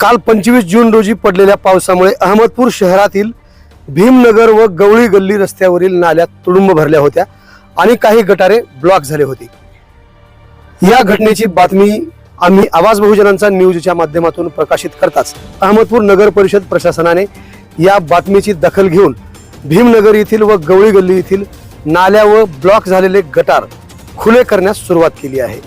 काल 25 जून रोजी पडलेल्या पावसामुळे अहमदपूर शहरातील भीमनगर व गवळी गल्ली रस्त्यावरील नाल्या तुडुंब भरल्या होत्या आणि काही गटारे ब्लॉक झाले होते। या घटनेची बातमी आम्ही आवाज बहुजनांचा न्यूजच्या माध्यमातून प्रकाशित करताच अहमदपूर नगर परिषद प्रशासनाने या बातमीची दखल घेऊन भीमनगर येथील व गवळी गल्ली येथील नाल्या व ब्लॉक झालेले गटार खुले करण्यास सुरुवात केली आहे।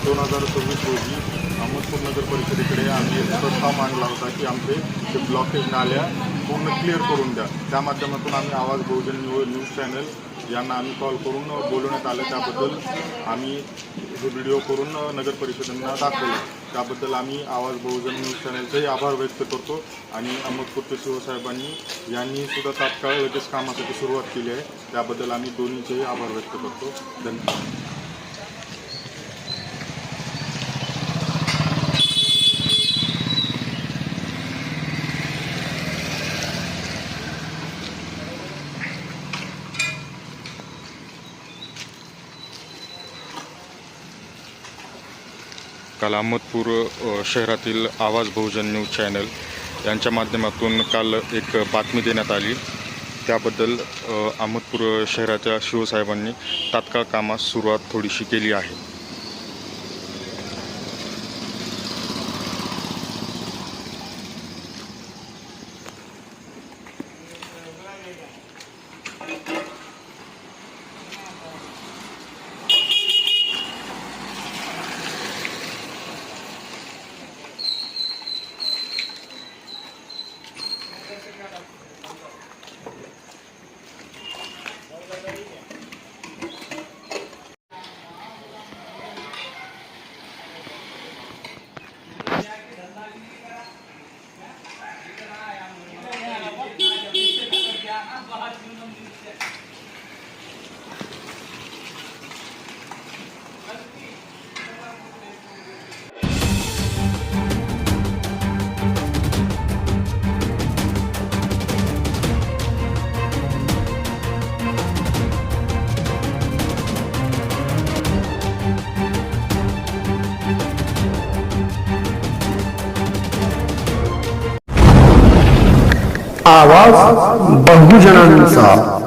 2024 रोजी अहमदपूर नगर परिषदेकडे आम्ही एक प्रस्ताव मांडला होता की आमचे जे ब्लॉकेज नाल्या पूर्ण क्लिअर करून द्या। त्या माध्यमातून आम्ही आवाज बहुजन न्यूज चॅनल यांना आम्ही कॉल करून बोलवण्यात आलं। त्याबद्दल आम्ही हे व्हिडिओ करून नगर परिषदेंना दाखवलं। त्याबद्दल आम्ही आवाज बहुजन न्यूज चॅनलचेही आभार व्यक्त करतो आणि अहमदपूरचे शिवसाहेबांनी यांनी सुद्धा तात्काळ लगेच कामासाठी सुरुवात केली आहे। त्याबद्दल आम्ही दोन्हीचेही आभार व्यक्त करतो। धन्यवाद। काल अहमदपूर शहरातील आवाज बहुजन न्यूज चॅनल यांच्या माध्यमातून काल एक बातमी देण्यात आली। त्याबद्दल अहमदपूर शहराच्या शिवसाहेबांनी तात्काळ कामास सुरुवात थोडीशी केली आहे। आवाज बहुजनांचा।